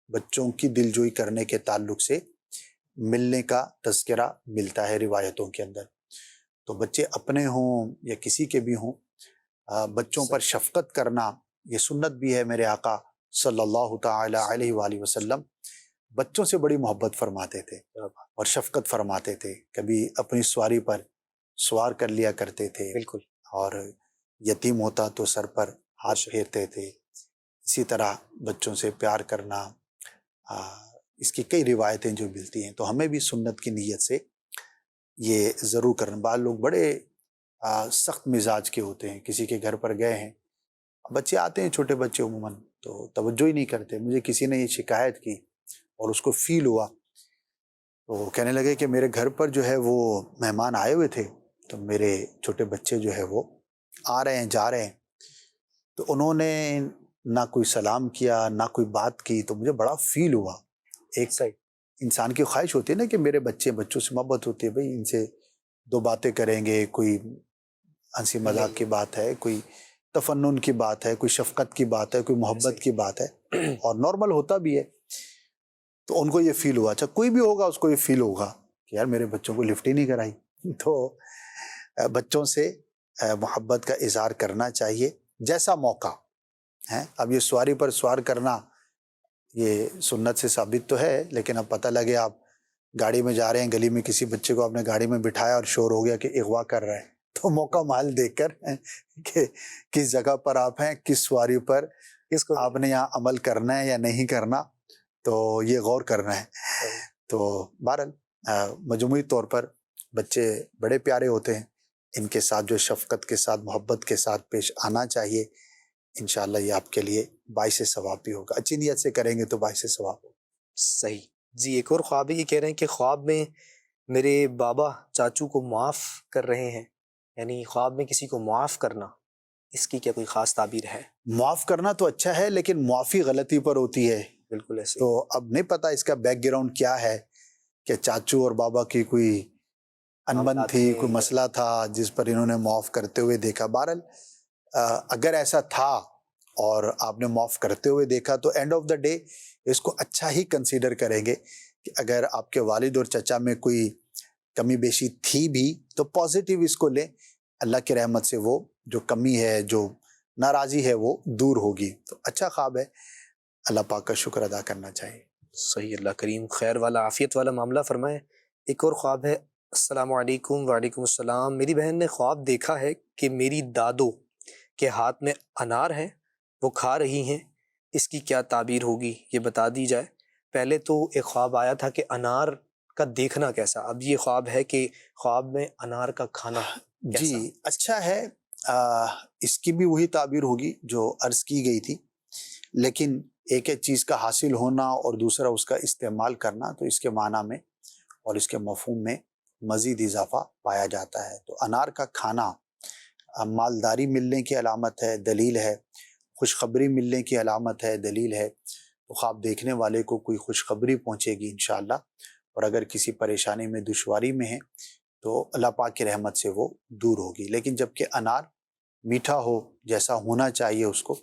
B: بچوں کی دلجوئی کرنے کے تعلق سے ملنے کا تذکرہ ملتا ہے روایتوں کے اندر. تو بچے اپنے ہوں یا کسی کے بھی ہوں، بچوں پر شفقت کرنا یہ سنت بھی ہے. میرے آقا صلی اللہ تعالی علیہ وآلہ وسلم بچوں سے بڑی محبت فرماتے تھے اور شفقت فرماتے تھے. کبھی اپنی سواری پر سوار کر لیا کرتے تھے،
A: بالکل.
B: اور یتیم ہوتا تو سر پر ہاتھ پھیرتے تھے. اسی طرح بچوں سے پیار کرنا، اس کی کئی روایتیں جو ملتی ہیں، تو ہمیں بھی سنت کی نیت سے یہ ضرور کرنا. بعض لوگ بڑے سخت مزاج کے ہوتے ہیں، کسی کے گھر پر گئے ہیں، بچے آتے ہیں چھوٹے بچے عموماً تو توجہ ہی نہیں کرتے. مجھے کسی نے یہ شکایت کی اور اس کو فیل ہوا، تو کہنے لگے کہ میرے گھر پر جو ہے وہ مہمان آئے ہوئے تھے، تو میرے چھوٹے بچے جو ہے وہ آ رہے ہیں جا رہے ہیں، تو انہوں نے نہ کوئی سلام کیا نہ کوئی بات کی، تو مجھے بڑا فیل ہوا. انسان کی خواہش ہوتی ہے نا کہ میرے بچوں سے محبت ہوتی ہے، بھائی ان سے 2 باتیں کریں گے، کوئی ہنسی مذاق کی بات ہے، کوئی تفنن کی بات ہے، کوئی شفقت کی بات ہے، کوئی محبت کی بات ہے، اور نارمل ہوتا بھی ہے. تو ان کو یہ فیل ہوا. اچھا کوئی بھی ہوگا اس کو یہ فیل ہوگا کہ یار میرے بچوں کو لفٹ ہی نہیں کرائی. تو بچوں سے محبت کا اظہار کرنا چاہیے جیسا موقع ہے. اب یہ سواری پر سوار کرنا یہ سنت سے ثابت تو ہے، لیکن اب پتہ لگے آپ گاڑی میں جا رہے ہیں، گلی میں کسی بچے کو آپ نے گاڑی میں بٹھایا اور شور ہو گیا کہ اغوا کر رہے ہیں، تو موقع مال دیکھ کر کہ کس جگہ پر آپ ہیں، کس سواری پر
A: کس کو
B: آپ نے یہاں عمل کرنا ہے یا نہیں کرنا، تو یہ غور کرنا ہے. تو بہرحال مجموعی طور پر بچے بڑے پیارے ہوتے ہیں، ان کے ساتھ جو شفقت کے ساتھ محبت کے ساتھ پیش آنا چاہیے. انشاءاللہ یہ آپ کے لیے باعث ثواب بھی ہوگا. اچھی نیت سے کریں گے تو باعث ثواب ہوگا.
A: صحیح جی. ایک اور خواب ہے، یہ کہہ رہے ہیں کہ خواب میں میرے بابا چاچو کو معاف کر رہے ہیں، یعنی خواب میں کسی کو معاف کرنا، اس کی کیا کوئی خاص تعبیر ہے؟
B: معاف کرنا تو اچھا ہے، لیکن معافی غلطی پر ہوتی ہے.
A: بالکل ایسے.
B: تو اب نہیں پتا اس کا بیک گراؤنڈ کیا ہے، کہ چاچو اور بابا کی کوئی انبن تھی، کوئی مسئلہ تھا جس پر انہوں نے معاف کرتے ہوئے دیکھا. بہرحال اگر ایسا تھا اور آپ نے معاف کرتے ہوئے دیکھا تو اینڈ آف دا ڈے اس کو اچھا ہی کنسیڈر کریں گے کہ اگر آپ کے والد اور چچا میں کوئی کمی بیشی تھی بھی تو پازیٹیو اس کو لیں. اللہ کی رحمت سے وہ جو کمی ہے، جو ناراضی ہے، وہ دور ہوگی. تو اچھا خواب ہے، اللہ پاک کا شکر ادا کرنا چاہیے.
A: صحیح. اللہ کریم خیر والا عافیت والا معاملہ فرمائے. ایک اور خواب ہے. السلام علیکم. وعلیکم السلام. میری بہن نے خواب دیکھا ہے کہ میری دادو کے ہاتھ میں انار ہے، وہ کھا رہی ہیں، اس کی کیا تعبیر ہوگی یہ بتا دی جائے. پہلے تو ایک خواب آیا تھا کہ انار کا دیکھنا کیسا، اب یہ خواب ہے کہ خواب میں انار کا کھانا کیسا.
B: جی اچھا ہے. اس کی بھی وہی تعبیر ہوگی جو عرض کی گئی تھی، لیکن ایک ایک چیز کا حاصل ہونا اور دوسرا اس کا استعمال کرنا، تو اس کے معنی میں اور اس کے مفہوم میں مزید اضافہ پایا جاتا ہے. تو انار کا کھانا مالداری ملنے کی علامت ہے، دلیل ہے. خوشخبری ملنے کی علامت ہے، دلیل ہے. تو خواب دیکھنے والے کو کوئی خوشخبری پہنچے گی انشاءاللہ. اور اگر کسی پریشانی میں، دشواری میں ہے تو اللہ پاک کی رحمت سے وہ دور ہوگی. لیکن جب کہ انار میٹھا ہو، جیسا ہونا چاہیے اس کو،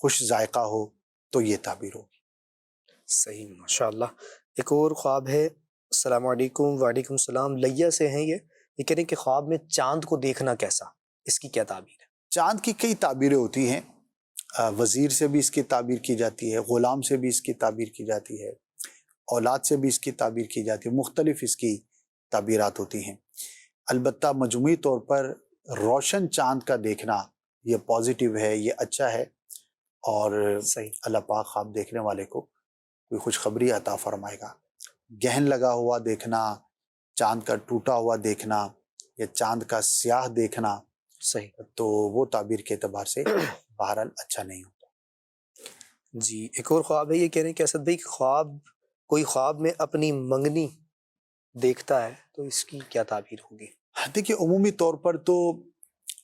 B: خوش ذائقہ ہو، تو یہ تعبیر ہوگی.
A: صحیح ماشاءاللہ. ایک اور خواب ہے. السلام علیکم. وعلیکم السلام. لیا سے ہیں یہ کہہ رہے ہیں کہ خواب میں چاند کو دیکھنا کیسا، اس کی کیا تعبیر ہے؟
B: چاند کی کئی تعبیریں ہوتی ہیں. وزیر سے بھی اس کی تعبیر کی جاتی ہے، غلام سے بھی اس کی تعبیر کی جاتی ہے، اولاد سے بھی اس کی تعبیر کی جاتی ہے. مختلف اس کی تعبیرات ہوتی ہیں. البتہ مجموعی طور پر روشن چاند کا دیکھنا یہ پازیٹیو ہے، یہ اچھا ہے. اور
A: صحیح.
B: اللہ پاک خواب دیکھنے والے کو کوئی خوشخبری عطا فرمائے گا. گہن لگا ہوا دیکھنا، چاند کا ٹوٹا ہوا دیکھنا، یا چاند کا سیاہ دیکھنا،
A: صحیح.
B: تو وہ تعبیر کے اعتبار سے بہرحال اچھا نہیں ہوتا.
A: جی ایک اور خواب ہے. یہ کہہ رہے ہیں کہ اسد بھائی کوئی خواب میں اپنی منگنی دیکھتا ہے تو اس کی کیا تعبیر ہوگی؟
B: دیکھیے عمومی طور پر تو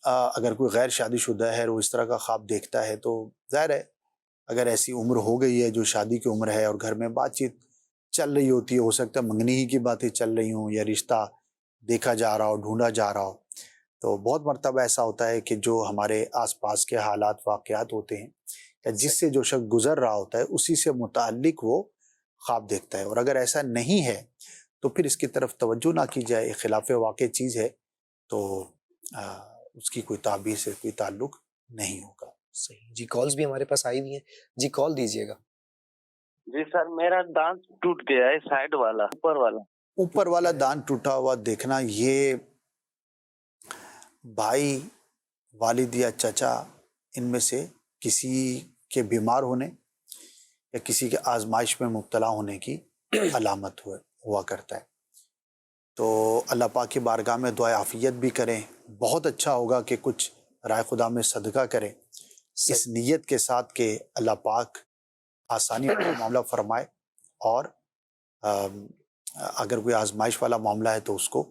B: اگر کوئی غیر شادی شدہ ہے اور وہ اس طرح کا خواب دیکھتا ہے تو ظاہر ہے اگر ایسی عمر ہو گئی ہے جو شادی کی عمر ہے اور گھر میں بات چیت چل رہی ہوتی ہے، ہو سکتا ہے منگنی ہی کی باتیں چل رہی ہوں یا رشتہ دیکھا جا رہا ہو، ڈھونڈا جا رہا ہو. تو بہت مرتبہ ایسا ہوتا ہے کہ جو ہمارے آس پاس کے حالات واقعات ہوتے ہیں یا جس سے جو شخص گزر رہا ہوتا ہے اسی سے متعلق وہ خواب دیکھتا ہے. اور اگر ایسا نہیں ہے تو پھر اس کی طرف توجہ نہ کی جائے، خلاف واقع چیز ہے تو اس کی کوئی تعبیر سے کوئی تعلق نہیں ہوگا.
A: صحیح. جی کالز بھی ہمارے پاس آئی ہوئی ہیں. جی کال دیجیے گا.
F: جی سر میرا دانت ٹوٹ گیا ہے، سائڈ والا،
B: اوپر والا دانت ٹوٹا ہوا دیکھنا، یہ بھائی، والد یا چچا ان میں سے کسی کے بیمار ہونے یا کسی کے آزمائش میں مبتلا ہونے کی علامت ہوا کرتا ہے. تو اللہ پاک کی بارگاہ میں دعائے عافیت بھی کریں. بہت اچھا ہوگا کہ کچھ رائے خدا میں صدقہ کریں اس نیت کے ساتھ کہ اللہ پاک آسانی والا معاملہ فرمائے، اور اگر کوئی آزمائش والا معاملہ ہے تو اس کو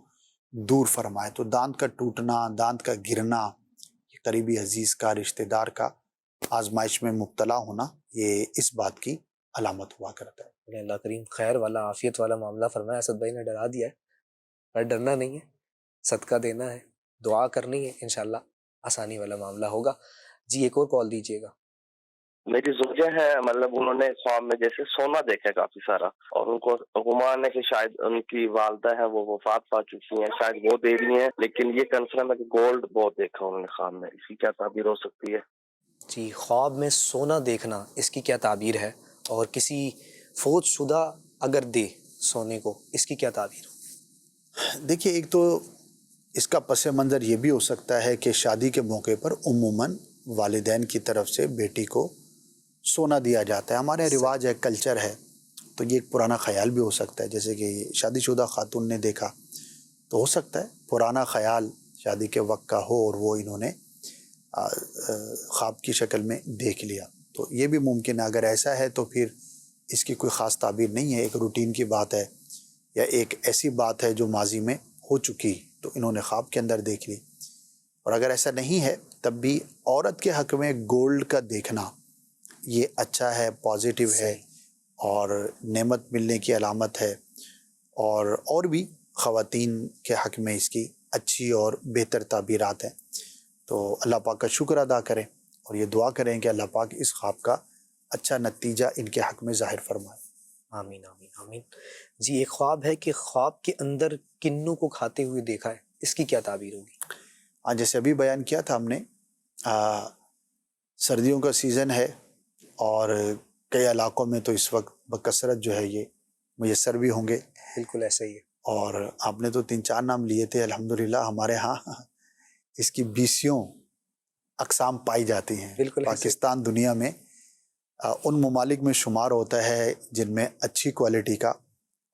B: دور فرمائے. تو دانت کا ٹوٹنا، دانت کا گرنا، قریبی عزیز کا، رشتہ دار کا آزمائش میں مبتلا ہونا، یہ اس بات کی علامت ہوا کرتا ہے۔
A: اللہ کریم خیر والا عافیت والا معاملہ فرمایا۔ اسد بھائی نے ڈرا دیا ہے، پر ڈرنا نہیں ہے، صدقہ دینا ہے، دعا کرنی ہے، انشاءاللہ آسانی والا معاملہ ہوگا۔ جی ایک اور کال دیجیے گا۔
H: میری زوجہ ہے، مطلب انہوں نے خواب میں جیسے سونا دیکھا ہے کافی سارا، اور ان کو گمان ہے کہ شاید ان کی والدہ ہے وہ وفات پا چکی ہیں، شاید وہ دے رہی ہیں، لیکن یہ کنسرن ہے کہ گولڈ بہت دیکھا انہوں نے خواب میں، اس کی کیا تعبیر ہو سکتی ہے؟
A: جی خواب میں سونا دیکھنا، اس کی کیا تعبیر ہے؟ اور کسی فوت شدہ اگر دے سونے کو، اس کی کیا تعبیر ہو؟
B: دیکھیے، ایک تو اس کا پس منظر یہ بھی ہو سکتا ہے کہ شادی کے موقع پر عموماً والدین کی طرف سے بیٹی کو سونا دیا جاتا ہے، ہمارے رواج ہے، کلچر ہے، تو یہ ایک پرانا خیال بھی ہو سکتا ہے، جیسے کہ شادی شدہ خاتون نے دیکھا تو ہو سکتا ہے پرانا خیال شادی کے وقت کا ہو اور وہ انہوں نے خواب کی شکل میں دیکھ لیا، تو یہ بھی ممکن ہے۔ اگر ایسا ہے تو پھر اس کی کوئی خاص تعبیر نہیں ہے، ایک روٹین کی بات ہے یا ایک ایسی بات ہے جو ماضی میں ہو چکی تو انہوں نے خواب کے اندر دیکھ لی۔ اور اگر ایسا نہیں ہے تب بھی عورت کے حق میں گولڈ کا دیکھنا یہ اچھا ہے، پازیٹیو ہے اور نعمت ملنے کی علامت ہے، اور بھی خواتین کے حق میں اس کی اچھی اور بہتر تعبیرات ہیں۔ تو اللہ پاک کا شکر ادا کریں اور یہ دعا کریں کہ اللہ پاک اس خواب کا اچھا نتیجہ ان کے حق میں ظاہر فرمائے۔
A: آمین آمین آمین۔ جی ایک خواب ہے کہ خواب کے اندر کنوں کو کھاتے ہوئے دیکھا ہے، اس کی کیا تعبیر ہوگی؟
B: ہاں، جیسے ابھی بیان کیا تھا ہم نے، سردیوں کا سیزن ہے اور کئی علاقوں میں تو اس وقت بکثرت جو ہے یہ میسر بھی ہوں گے۔
A: بالکل ایسا ہی ہے۔
B: اور آپ نے تو 3-4 نام لیے تھے، الحمدللہ ہمارے ہاں اس کی 20 اقسام پائی جاتی ہیں۔
A: بالکل
B: پاکستان دنیا میں ان ممالک میں شمار ہوتا ہے جن میں اچھی کوالٹی کا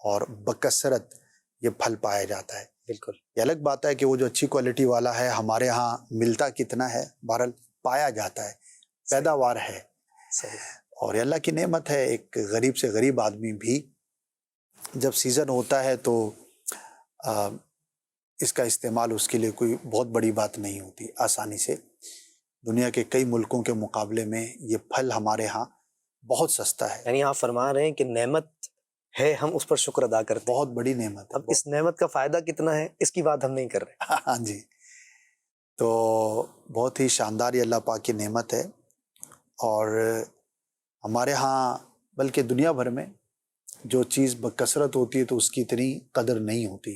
B: اور بکثرت یہ پھل پایا جاتا ہے۔
A: بالکل
B: یہ الگ بات ہے کہ وہ جو اچھی کوالٹی والا ہے ہمارے ہاں ملتا کتنا ہے، بہرحال پایا جاتا ہے، پیداوار ہے۔
A: صحیح۔
B: اور یہ اللہ کی نعمت ہے، ایک غریب سے غریب آدمی بھی جب سیزن ہوتا ہے تو اس کا استعمال اس کے لیے کوئی بہت بڑی بات نہیں ہوتی، آسانی سے۔ دنیا کے کئی ملکوں کے مقابلے میں یہ پھل ہمارے ہاں بہت سستا ہے۔
A: یعنی آپ فرما رہے ہیں کہ نعمت ہے، ہم اس پر شکر ادا کرتے ہیں۔
B: بہت بڑی نعمت ہے۔
A: اب اس نعمت کا فائدہ کتنا ہے اس کی بات ہم نہیں کر رہے۔
B: ہاں جی، تو بہت ہی شاندار یہ اللہ پاک کی نعمت ہے، اور ہمارے ہاں بلکہ دنیا بھر میں جو چیز بکثرت ہوتی ہے تو اس کی اتنی قدر نہیں ہوتی،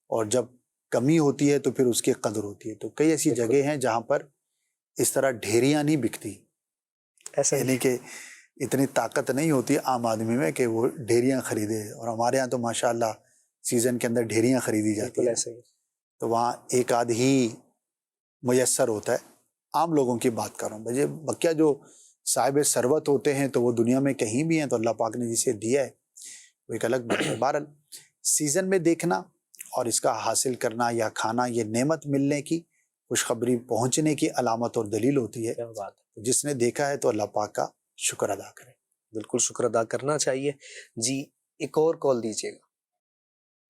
B: اور جب کمی ہوتی ہے تو پھر اس کی قدر ہوتی ہے۔ تو کئی ایسی جگہ ہیں جہاں پر اس طرح ڈھیریاں نہیں بکتی،
A: ایسا
B: یعنی کہ اتنی طاقت نہیں ہوتی عام آدمی میں کہ وہ ڈھیریاں خریدے، اور ہمارے ہاں تو ماشاءاللہ سیزن کے اندر ڈھیریاں خریدی جاتی
A: بالکل
B: ہیں،
A: ایسا ہی۔
B: تو وہاں ایک آدھ ہی میسر ہوتا ہے۔ عام لوگوں کی بات کر رہا ہوں، بجے بقیہ جو صاحب ثروت ہوتے ہیں تو وہ دنیا میں کہیں بھی ہیں، تو اللہ پاک نے جسے دیا ہے وہ ایک الگ بات ہے۔ بہرحال سیزن میں دیکھنا اور اس کا حاصل کرنا یا کھانا یہ نعمت ملنے کی، خوشخبری پہنچنے کی علامت اور دلیل ہوتی ہے۔
A: کیا بات ہے۔
B: جس نے دیکھا ہے تو اللہ پاک کا شکر ادا کرے۔
A: بالکل شکر ادا کرنا چاہیے۔ جی ایک اور کال دیجیے گا۔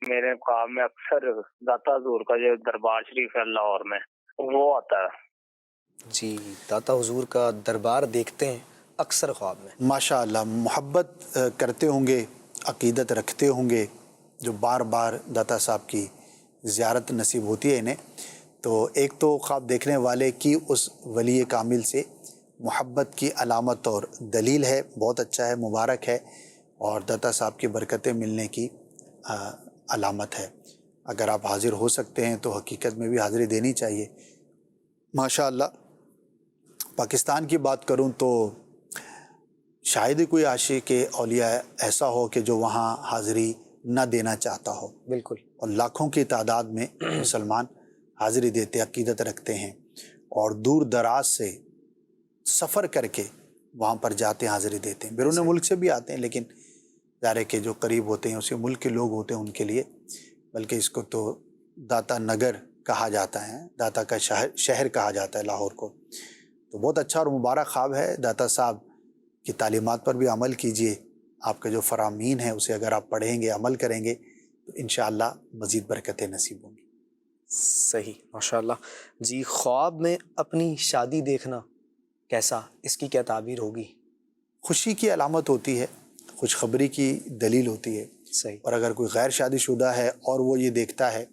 I: میرے خواب میں اکثر داتا حضور کا جو دربار شریف ہے لاہور میں وہ آتا ہے۔
A: جی داتا حضور کا دربار دیکھتے ہیں اکثر خواب میں۔
B: ماشاءاللہ محبت کرتے ہوں گے، عقیدت رکھتے ہوں گے، جو بار بار داتا صاحب کی زیارت نصیب ہوتی ہے انہیں، تو ایک تو خواب دیکھنے والے کی اس ولی کامل سے محبت کی علامت اور دلیل ہے، بہت اچھا ہے، مبارک ہے، اور داتا صاحب کی برکتیں ملنے کی علامت ہے۔ اگر آپ حاضر ہو سکتے ہیں تو حقیقت میں بھی حاضری دینی چاہیے۔ ماشاءاللہ پاکستان کی بات کروں تو شاید ہی کوئی عاشق اولیاء ایسا ہو کہ جو وہاں حاضری نہ دینا چاہتا ہو۔
A: بالکل۔
B: اور لاکھوں کی تعداد میں مسلمان حاضری دیتے، عقیدت رکھتے ہیں، اور دور دراز سے سفر کر کے وہاں پر جاتے ہیں، حاضری دیتے ہیں۔ بیرون ملک سے بھی آتے ہیں، لیکن ظاہر ہے کہ جو قریب ہوتے ہیں اسی ملک کے لوگ ہوتے ہیں ان کے لیے، بلکہ اس کو تو داتا نگر کہا جاتا ہے، داتا کا شہر کہا جاتا ہے لاہور کو۔ تو بہت اچھا اور مبارک خواب ہے۔ داتا صاحب کی تعلیمات پر بھی عمل کیجئے، آپ کے جو فرامین ہیں اسے اگر آپ پڑھیں گے، عمل کریں گے تو انشاءاللہ مزید برکتیں نصیب ہوں گی۔
A: صحیح، ماشاءاللہ۔ جی خواب میں اپنی شادی دیکھنا کیسا، اس کی کیا تعبیر ہوگی؟
B: خوشی کی علامت ہوتی ہے، خوشخبری کی دلیل ہوتی ہے.
A: صحیح.
B: اور اگر کوئی غیر شادی شدہ ہے اور وہ یہ دیکھتا ہے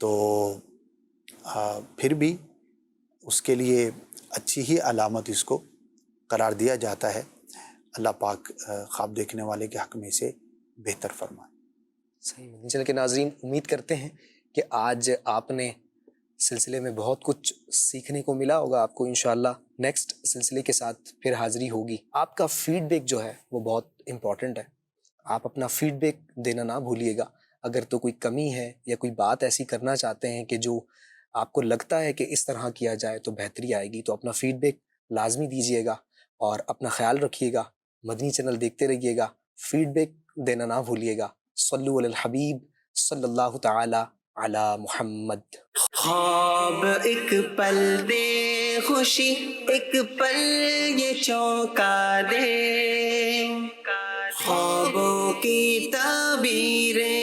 B: تو پھر بھی اس کے لیے اچھی ہی علامت اس کو قرار دیا جاتا ہے. اللہ پاک خواب دیکھنے والے کے حق میں اسے بہتر فرمائے.
A: صحیح. مدنی چینل کے ناظرین، امید کرتے ہیں کہ آج آپ نے سلسلے میں بہت کچھ سیکھنے کو ملا ہوگا. آپ کو انشاءاللہ نیکسٹ سلسلے کے ساتھ پھر حاضری ہوگی. آپ کا فیڈ بیک جو ہے وہ بہت امپورٹنٹ ہے. آپ اپنا فیڈ بیک دینا نہ بھولیے گا. اگر تو کوئی کمی ہے یا کوئی بات ایسی کرنا چاہتے ہیں کہ جو آپ کو لگتا ہے کہ اس طرح کیا جائے تو بہتری آئے گی، تو اپنا فیڈ بیک لازمی دیجیے گا اور اپنا خیال رکھیے گا. مدنی چینل دیکھتے رہیے گا، فیڈ بیک دینا نہ بھولیے گا. صلو علی الحبیب صلی اللہ تعالی علی محمد. خواب ایک پل دے خوشی، ایک پل یہ چونکا دے، خوابوں کی تعبیریں